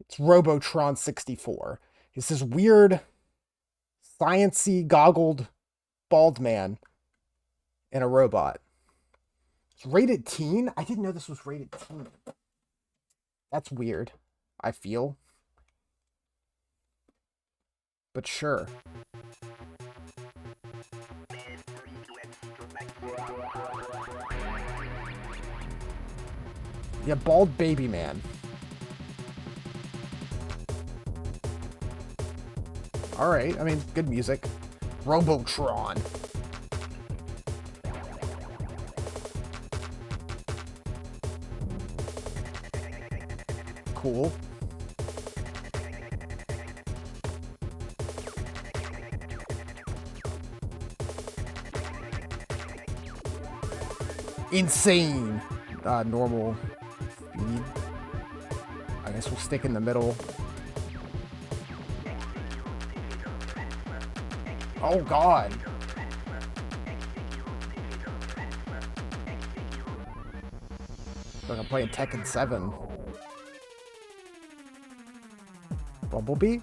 It's Robotron 64. It's this weird, science-y, goggled, bald man and a robot. It's rated teen? I didn't know this was rated teen. That's weird, I feel. But sure. Yeah, bald baby man. Alright, I mean, good music. Robotron. Cool. Insane. Normal speed. I guess we'll stick in the middle. Oh god. Like I'm playing Tekken 7. Bumblebee?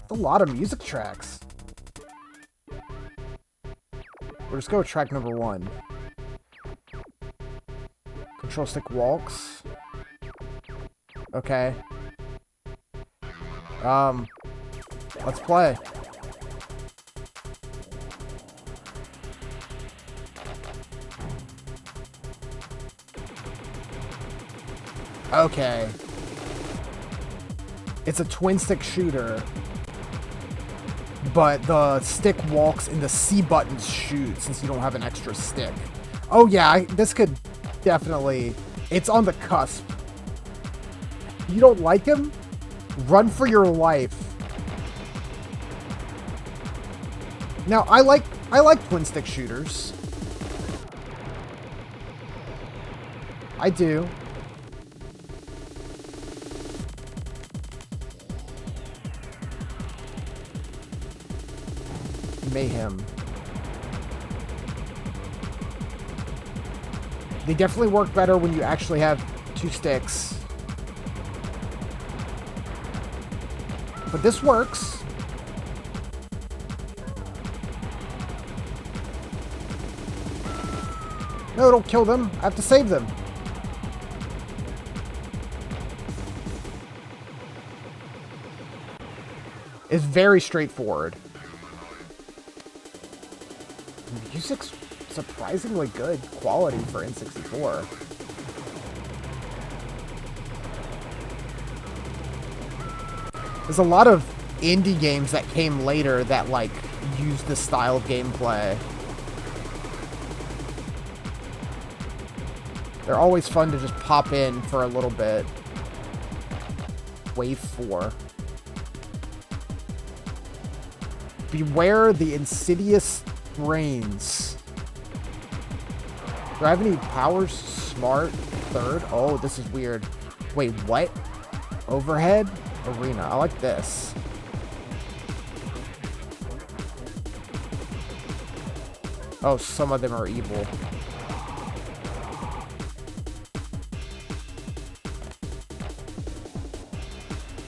A lot of music tracks. We'll just go with track number 1. Control stick walks. Okay. Let's play. Okay. It's a twin stick shooter, but the stick walks and the C buttons shoot since you don't have an extra stick. Oh yeah, this could definitely... It's on the cusp. You don't like him? Run for your life. Now, I like twin stick shooters. I do. Mayhem. They definitely work better when you actually have 2 sticks. But this works. No, don't kill them. I have to save them. It's very straightforward. The music's surprisingly good quality for N64. There's a lot of indie games that came later that, like, use this style of gameplay. They're always fun to just pop in for a little bit. Wave 4. Beware the insidious brains. Do I have any powers? Smart. 3rd. Oh, this is weird. Wait, what? Overhead? Arena. I like this. Oh, some of them are evil.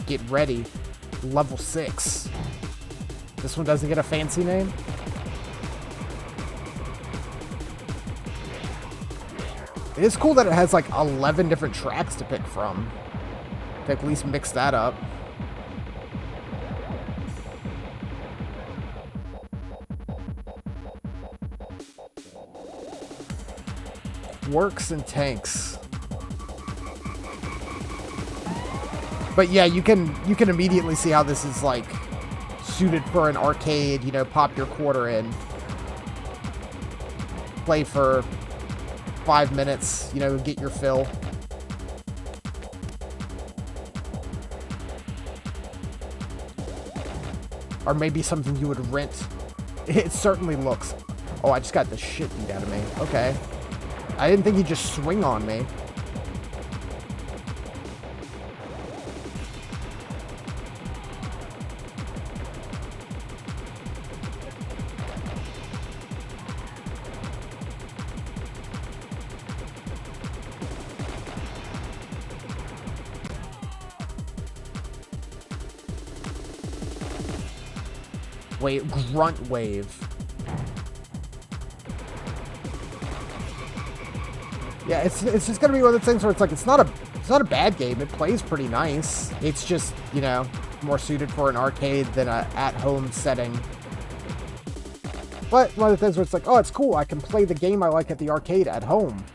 Get ready. Level 6. This one doesn't get a fancy name? It is cool that it has like 11 different tracks to pick from. To at least mix that up. Works and tanks. But yeah, you can immediately see how this is like suited for an arcade, you know, pop your quarter in. Play for 5 minutes, you know, get your fill. Or maybe something you would rent. It certainly looks... Oh, I just got the shit beat out of me. Okay. I didn't think he'd just swing on me. Wave, grunt wave. Yeah, it's just gonna be one of the things where it's like it's not a bad game. It plays pretty nice. It's just, you know, more suited for an arcade than a at-home setting. But one of the things where it's like, oh, it's cool. I can play the game I like at the arcade at home.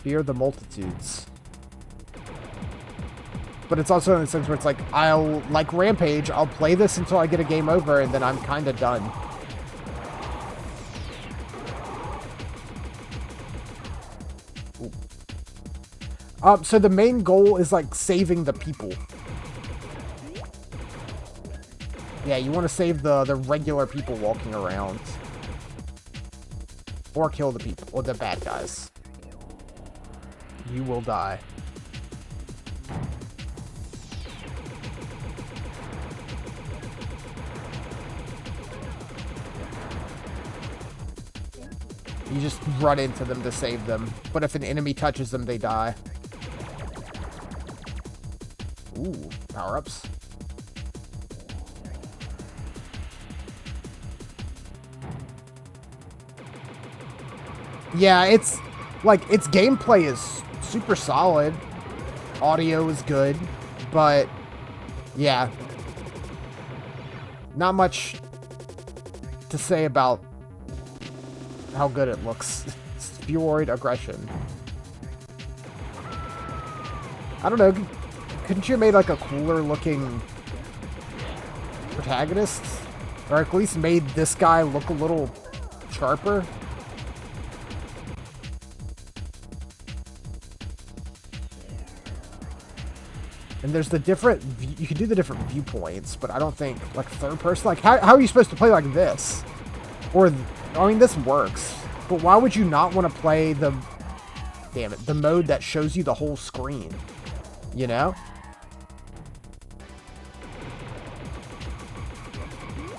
Fear the multitudes. But it's also in the sense where it's like, like Rampage, I'll play this until I get a game over, and then I'm kind of done. So the main goal is, like, saving the people. Yeah, you want to save the regular people walking around. Or kill the people, or the bad guys. You will die. You just run into them to save them. But if an enemy touches them, they die. Ooh, power-ups. Yeah, it's gameplay is super solid. Audio is good, but yeah. Not much to say about how good it looks. Spheroid aggression. I don't know. Couldn't you have made like a cooler looking protagonist? Or at least made this guy look a little sharper? And there's the different, you can do the different viewpoints, but I don't think, like, third person, like, how are you supposed to play like this? Or, I mean, this works, but why would you not want to play the, damn it, the mode that shows you the whole screen? You know?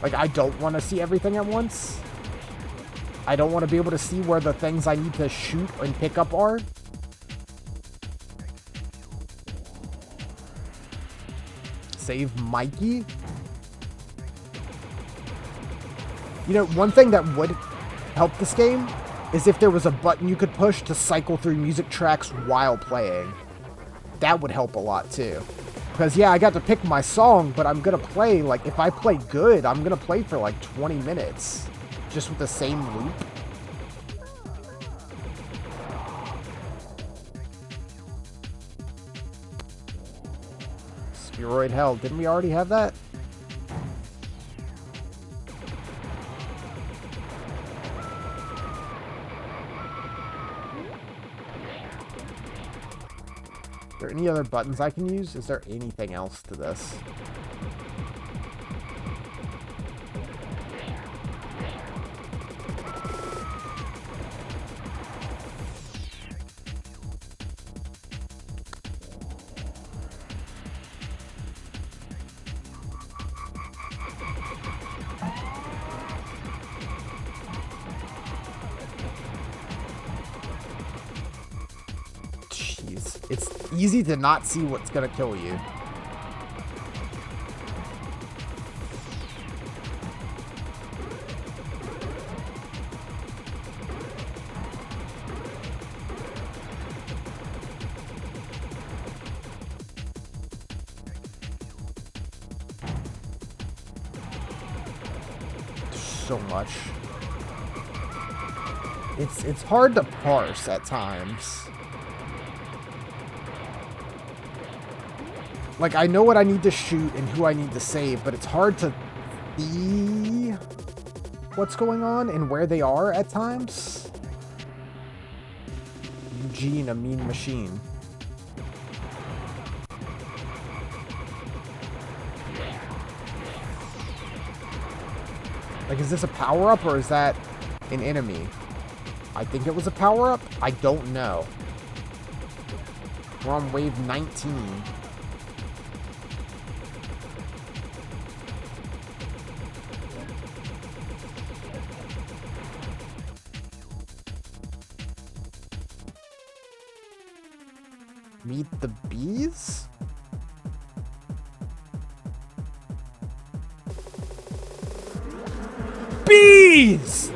Like, I don't want to see everything at once. I don't want to be able to see where the things I need to shoot and pick up are. Save Mikey? You know, one thing that would help this game is if there was a button you could push to cycle through music tracks while playing. That would help a lot too. Because yeah, I got to pick my song, but I'm gonna play, like, if I play good, I'm gonna play for like 20 minutes. Just with the same loop. Spheroid Hell. Didn't we already have that? Are there any other buttons I can use? Is there anything else to this? It's easy to not see what's gonna kill you. So much. It's hard to parse at times. Like, I know what I need to shoot and who I need to save, but it's hard to see what's going on and where they are at times. Eugene, a mean machine. Like, is this a power-up or is that an enemy? I think it was a power-up. I don't know. We're on wave 19. Meet the bees? Bees!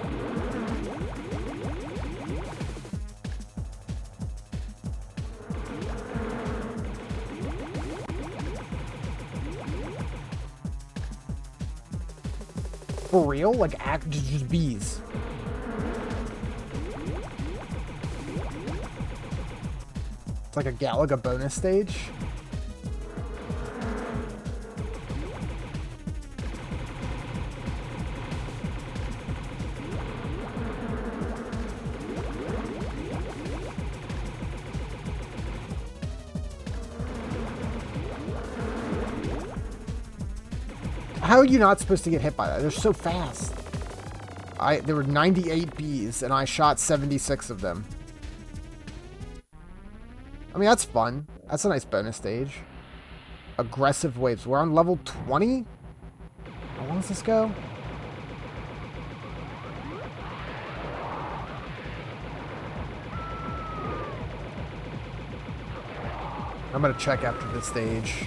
For real? Like, just bees. It's like a Galaga bonus stage. How are you not supposed to get hit by that? They're so fast. There were 98 bees, and I shot 76 of them. I mean, that's fun. That's a nice bonus stage. Aggressive waves. We're on level 20? How long does this go? I'm gonna check after this stage.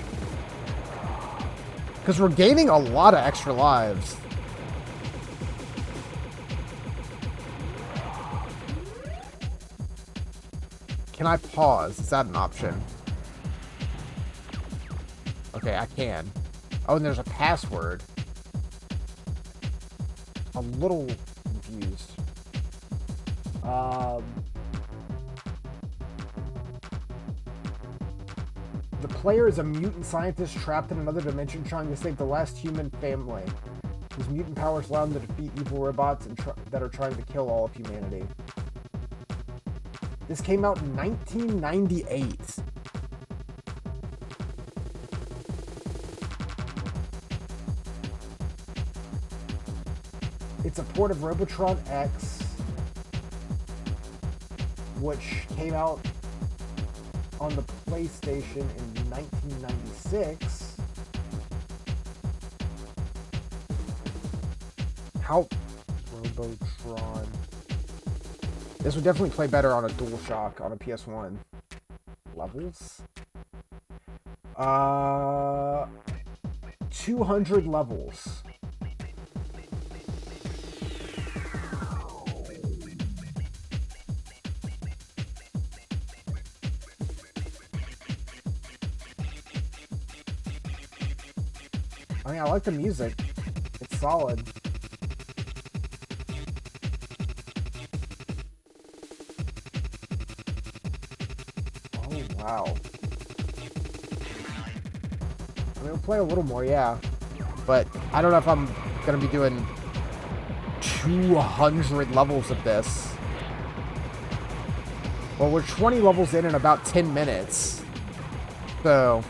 Because we're gaining a lot of extra lives. Can I pause? Is that an option? Okay, I can. Oh, and there's a password. A little confused. The player is a mutant scientist trapped in another dimension trying to save the last human family. His mutant powers allow him to defeat evil robots that are trying to kill all of humanity. This came out in 1998. It's a port of Robotron X, which came out on the PlayStation in 1996. How? Robotron. This would definitely play better on a DualShock on a PS1. Levels? 200 levels. I mean, I like the music. It's solid. Oh, wow. I mean, we'll play a little more, yeah. But I don't know if I'm going to be doing 200 levels of this. Well, we're 20 levels in about 10 minutes. So,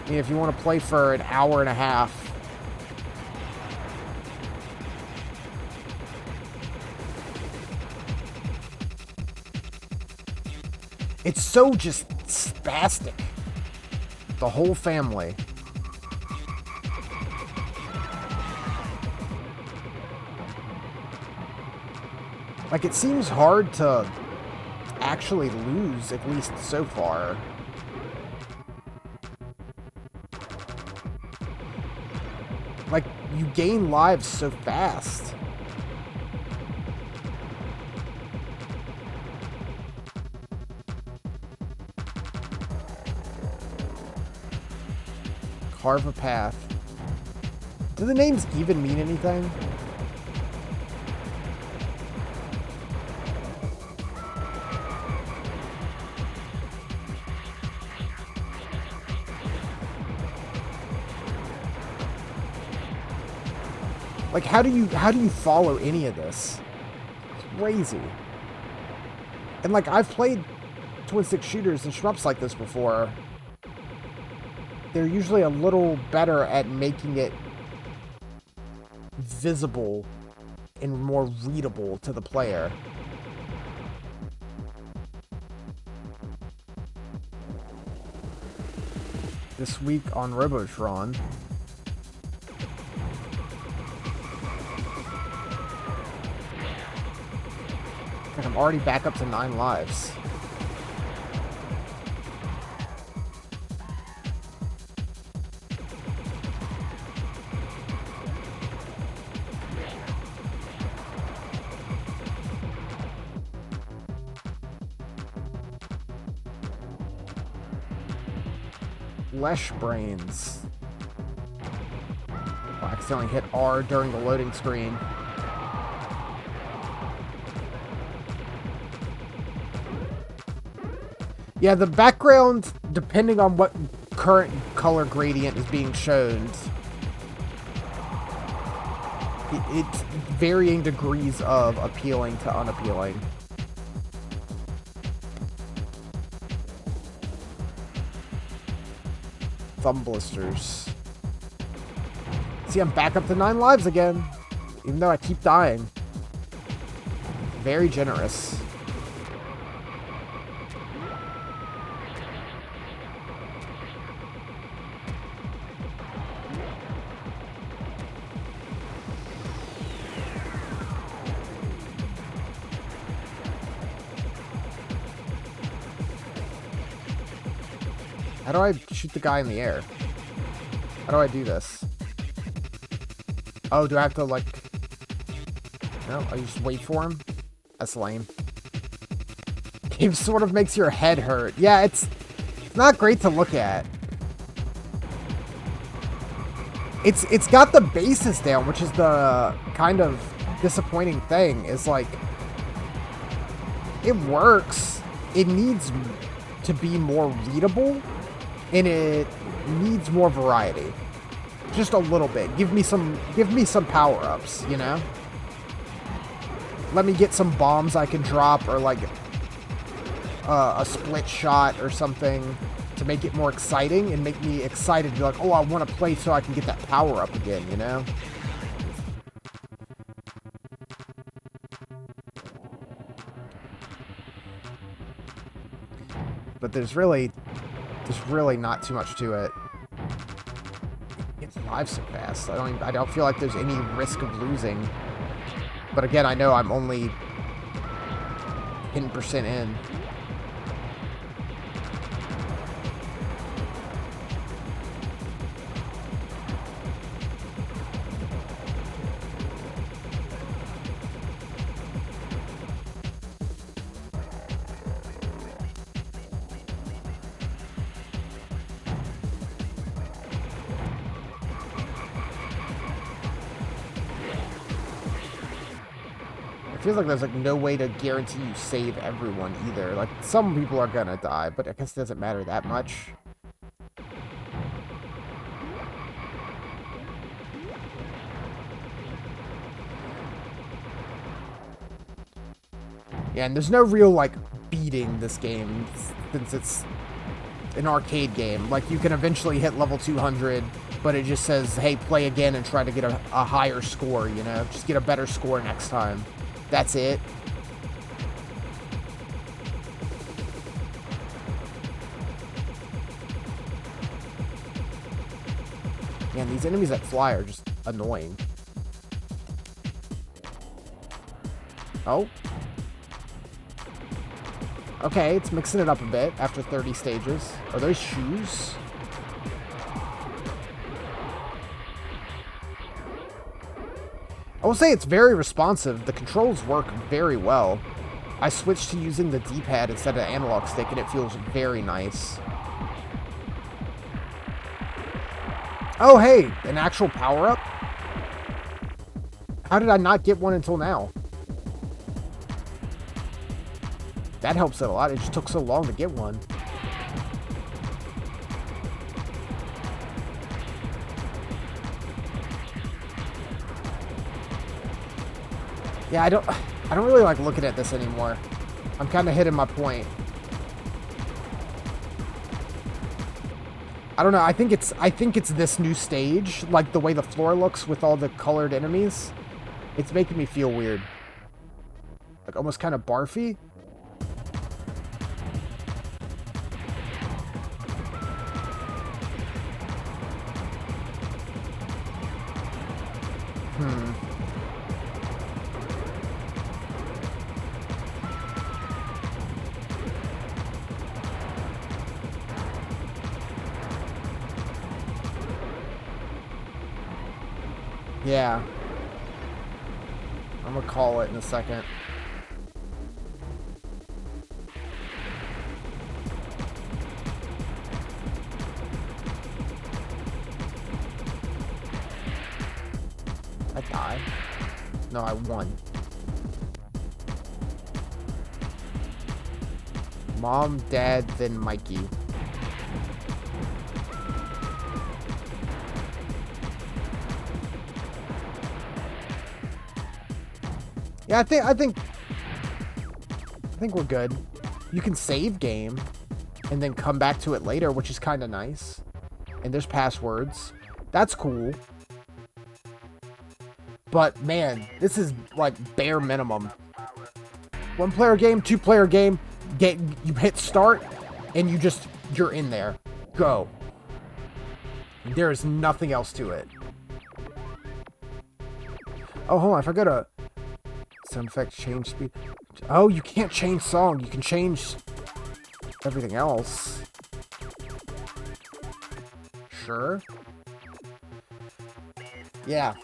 I mean, if you want to play for an hour and a half. It's so just spastic. The whole family. Like, it seems hard to actually lose, at least so far. Like, you gain lives so fast. Carve a path. Do the names even mean anything? Like, how do you follow any of this? It's crazy. And like, I've played twin stick shooters and shmups like this before. They're usually a little better at making it visible and more readable to the player. This week on Robotron, and I'm already back up to 9 lives. Flesh brains. Oh, I accidentally hit R during the loading screen. Yeah, the background, depending on what current color gradient is being shown, it's varying degrees of appealing to unappealing. Thumb blisters. See, I'm back up to 9 lives again, even though I keep dying. Very generous. How do I shoot the guy in the air? How do I do this? Oh, do I have to, like... No, I just wait for him? That's lame. Game sort of makes your head hurt. Yeah, it's not great to look at. It's got the bases down, which is the kind of disappointing thing. Is like... It works. It needs to be more readable. And it needs more variety. Just a little bit. Give me some power-ups, you know? Let me get some bombs I can drop, or like a split shot or something to make it more exciting and make me excited to be like, oh, I want to play so I can get that power-up again, you know? But there's really not too much to it. It's live so fast. I don't feel like there's any risk of losing. But again, I know I'm only 10% in. It feels like there's like no way to guarantee you save everyone either. Like, some people are gonna die, but I guess it doesn't matter that much. Yeah, and there's no real, like, beating this game, since it's an arcade game. Like, you can eventually hit level 200, but it just says, hey, play again and try to get a higher score, you know? Just get a better score next time. That's it. Man, these enemies that fly are just annoying. Oh. Okay, it's mixing it up a bit after 30 stages. Are those shoes? I will say it's very responsive. The controls work very well. I switched to using the D-pad instead of the analog stick, and it feels very nice. Oh, hey! An actual power-up? How did I not get one until now? That helps it a lot. It just took so long to get one. Yeah, I don't really like looking at this anymore. I'm kind of hitting my point. I don't know. I think it's this new stage, like the way the floor looks with all the colored enemies. It's making me feel weird. Like almost kind of barfy. Yeah. I'm gonna call it in a second. No, I won. Mom, Dad, then Mikey. Yeah, I think we're good. You can save game and then come back to it later, which is kind of nice. And there's passwords. That's cool. But man, this is like bare minimum. 1-player game, 2-player game. You hit start and you're in there. Go. There is nothing else to it. Oh, hold on, I forgot to sound effect change speed. Oh, you can't change song. You can change everything else. Sure. Yeah.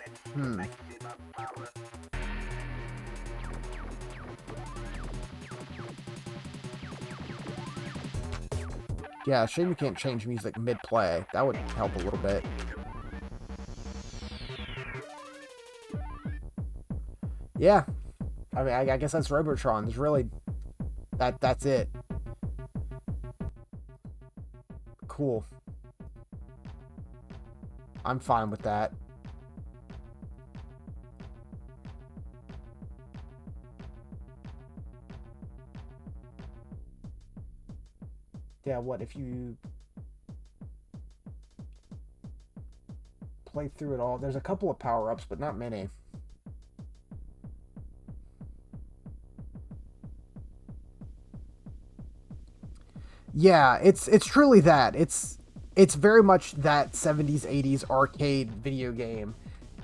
Yeah, shame you can't change music mid-play. That would help a little bit. Yeah. I mean, I guess that's Robotron. There's really... That's it. Cool. I'm fine with that. Yeah, what if you play through it all? There's a couple of power-ups, but not many. Yeah, it's truly that. It's very much that 70s, 80s arcade video game.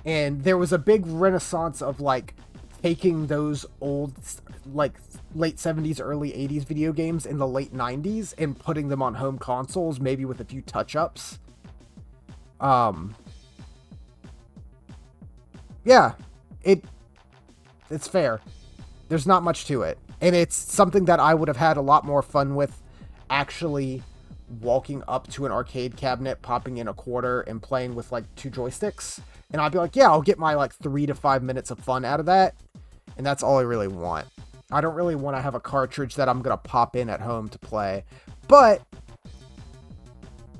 And there was a big renaissance of like taking those old like late 70s, early 80s video games in the late 90s and putting them on home consoles, maybe with a few touch-ups. Yeah, it's fair. There's not much to it. And it's something that I would have had a lot more fun with actually walking up to an arcade cabinet, popping in a quarter, and playing with like 2 joysticks. And I'd be like, yeah, I'll get my like 3 to 5 minutes of fun out of that. And that's all I really want. I don't really want to have a cartridge that I'm going to pop in at home to play. But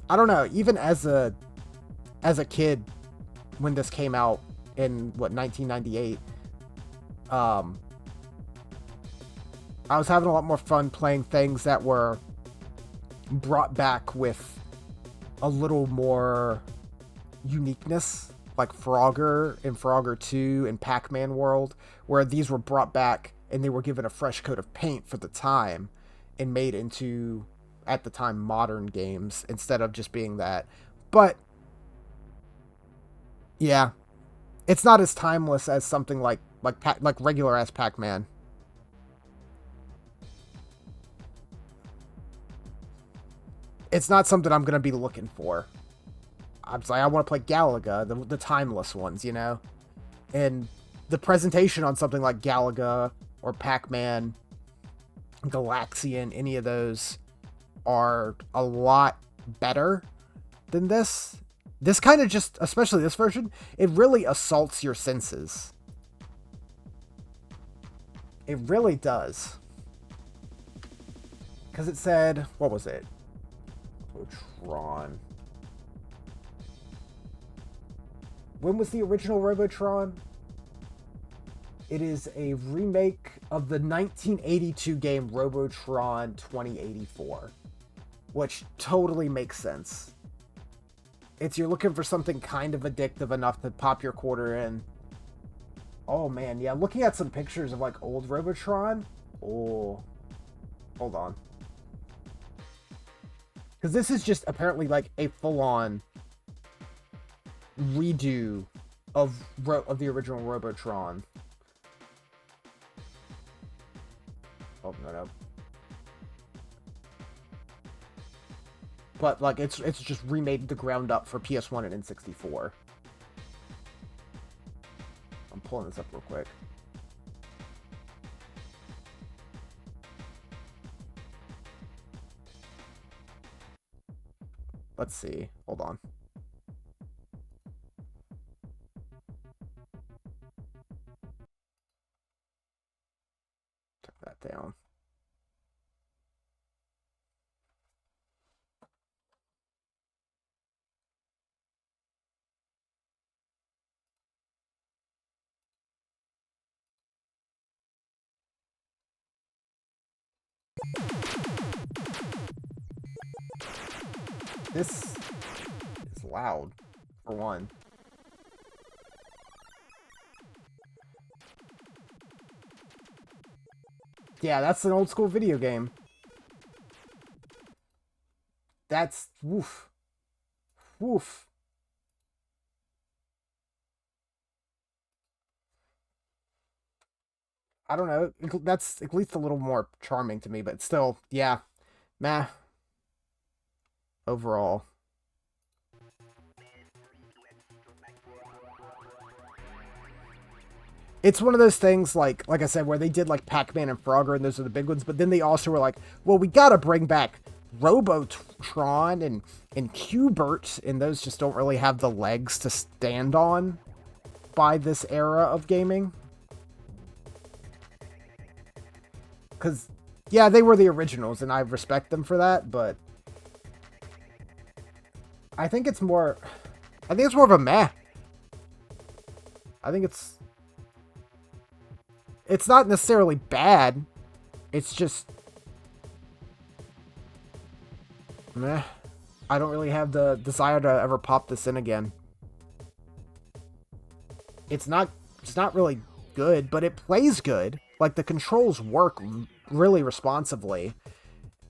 I don't know, even as a kid when this came out in 1998, I was having a lot more fun playing things that were brought back with a little more uniqueness, like Frogger and Frogger 2 and Pac-Man World, where these were brought back and they were given a fresh coat of paint for the time and made into, at the time, modern games instead of just being that. But yeah, it's not as timeless as something like regular ass Pac-Man. It's not something I'm gonna be looking for. I'm like, I want to play Galaga, the timeless ones, you know? And the presentation on something like Galaga or Pac-Man, Galaxian, any of those are a lot better than this. This kind of just, especially this version, it really assaults your senses. It really does. Because it said, what was it? Robotron. When was the original Robotron? It is a remake of the 1982 game Robotron 2084, which totally makes sense. You're looking for something kind of addictive enough to pop your quarter in. Oh man, yeah, looking at some pictures of like old Robotron. Oh, hold on. Because this is just apparently like a full-on redo of the original Robotron. Oh, no. But like it's just remade the ground up for PS1 and N64. I'm pulling this up real quick. Let's see. Hold on. down. This is loud, for one. Yeah, that's an old school video game. That's... woof. Woof. I don't know. That's at least a little more charming to me, but still, yeah. Meh. Overall. It's one of those things, like I said, where they did like Pac-Man and Frogger, and those are the big ones, but then they also were like, well, we gotta bring back Robotron and Q*bert, and those just don't really have the legs to stand on by this era of gaming. Because, yeah, they were the originals, and I respect them for that, but I think it's more of a meh. I think it's not necessarily bad. It's just meh. I don't really have the desire to ever pop this in again. It's not really good, but it plays good. Like, the controls work really responsively,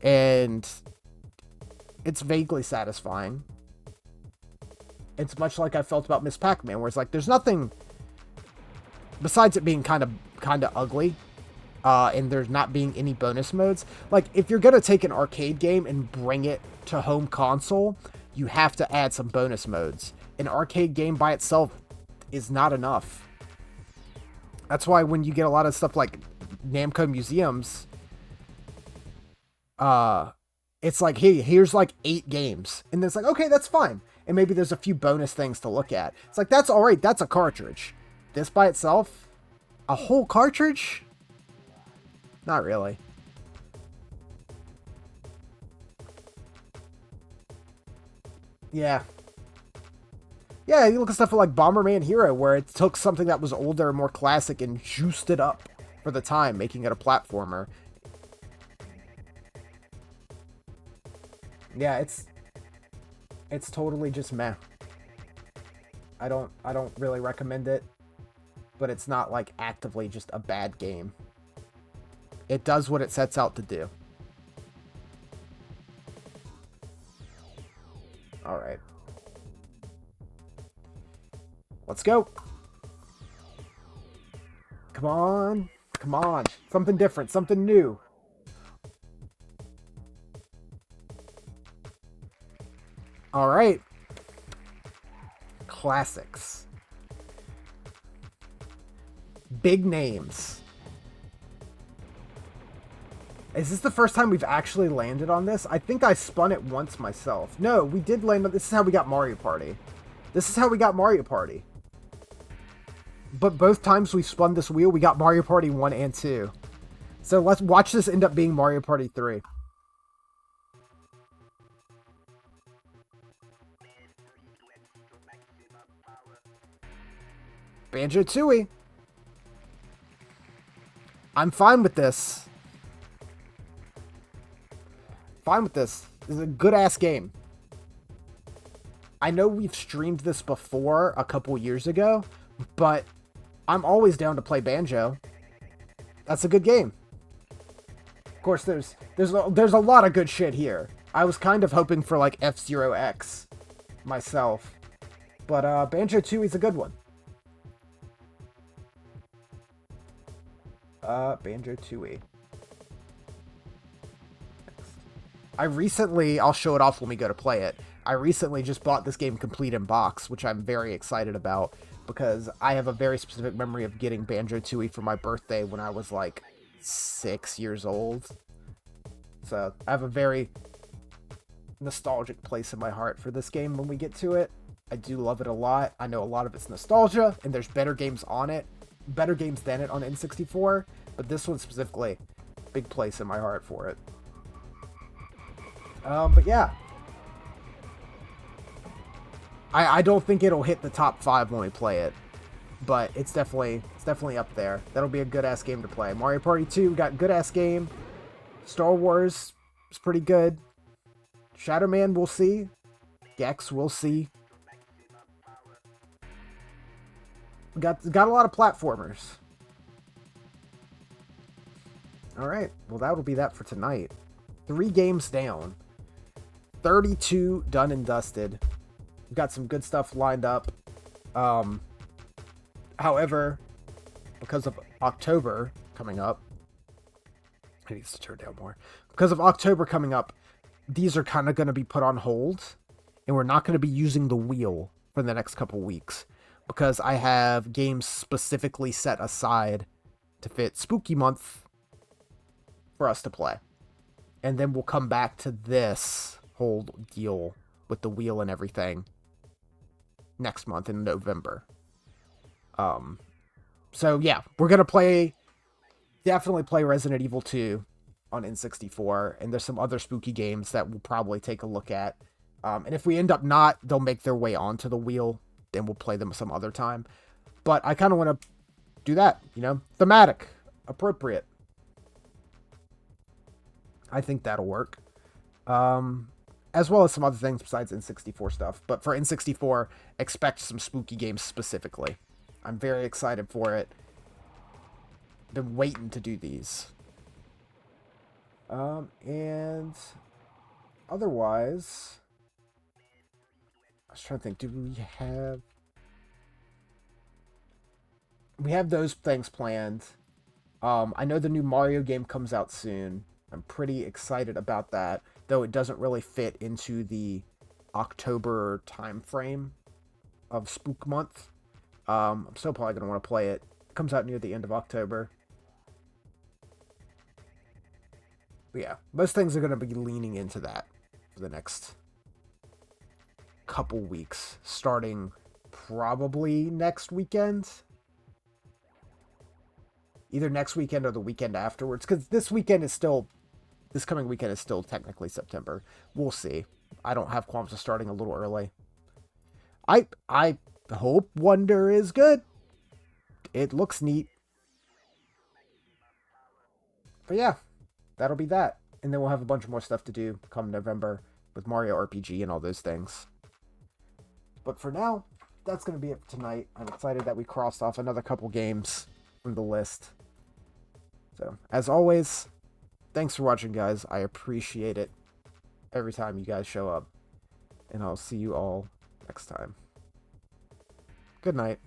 and it's vaguely satisfying. It's much like I felt about Miss Pac-Man, where it's like, there's nothing besides it being kind of ugly, and there's not being any bonus modes. Like, if you're gonna take an arcade game and bring it to home console, you have to add some bonus modes. An arcade game by itself is not enough. That's why when you get a lot of stuff like Namco Museums, it's like, hey, here's like 8 games. And it's like, okay, that's fine. And maybe there's a few bonus things to look at. It's like, that's alright, that's a cartridge. This by itself, a whole cartridge? Not really. Yeah. Yeah, you look at stuff like Bomberman Hero, where it took something that was older and more classic and juiced it up for the time, making it a platformer. Yeah, it's totally just meh. I don't really recommend it, but it's not like actively just a bad game. It does what it sets out to do. All right. Let's go. Come on. Come on. Something different. Something new. All right. Classics. Big names. Is this the first time we've actually landed on this? I think I spun it once myself. No, we did land on... This is how we got Mario Party. This is how we got Mario Party. But both times we spun this wheel, we got Mario Party 1 and 2. So let's watch this end up being Mario Party 3. Banjo-Tooie. I'm fine with this. Fine with this. This is a good-ass game. I know we've streamed this before a couple years ago, but I'm always down to play Banjo. That's a good game. Of course, there's a lot of good shit here. I was kind of hoping for like F-Zero X myself, but Banjo-Tooie is a good one. Banjo-Tooie. I'll show it off when we go to play it. I recently just bought this game complete in box, which I'm very excited about, because I have a very specific memory of getting Banjo-Tooie for my birthday when I was like 6 years old. So I have a very nostalgic place in my heart for this game when we get to it. I do love it a lot. I know a lot of it's nostalgia, and there's better games on it, better games than it on N64, but this one specifically, big place in my heart for it. But yeah, I don't think it'll hit the top 5 when we play it, but it's definitely up there. That'll be a good ass game to play. Mario Party 2 got good ass game. Star Wars is pretty good. Shadow Man, we'll see. Gex, we'll see. We got a lot of platformers. All right, well that'll be that for tonight. 3 games down. 32 done and dusted. We've got some good stuff lined up. However, because of October coming up, I need to turn down more. Because of October coming up, these are kind of going to be put on hold, and we're not going to be using the wheel for the next couple weeks because I have games specifically set aside to fit Spooky Month for us to play. And then we'll come back to this whole deal with the wheel and everything next month in November. So yeah, we're going to definitely play Resident Evil 2 on N64, and there's some other spooky games that we'll probably take a look at. And if we end up not, they'll make their way onto the wheel, then we'll play them some other time. But I kind of want to do that, thematic, appropriate. I think that'll work. As well as some other things besides N64 stuff. But for N64, expect some spooky games specifically. I'm very excited for it. Been waiting to do these. And otherwise, I was trying to think, do we have those things planned. I know the new Mario game comes out soon. I'm pretty excited about that, though it doesn't really fit into the October time frame of Spook Month. I'm still probably going to want to play it. It comes out near the end of October. But yeah, most things are going to be leaning into that for the next couple weeks, starting probably next weekend. Either next weekend or the weekend afterwards, because this coming weekend is still technically September. We'll see. I don't have qualms of starting a little early. I hope Wonder is good. It looks neat. But yeah, that'll be that. And then we'll have a bunch more stuff to do come November with Mario RPG and all those things. But for now, that's going to be it for tonight. I'm excited that we crossed off another couple games from the list. So, as always, thanks for watching, guys. I appreciate it every time you guys show up. And I'll see you all next time. Good night.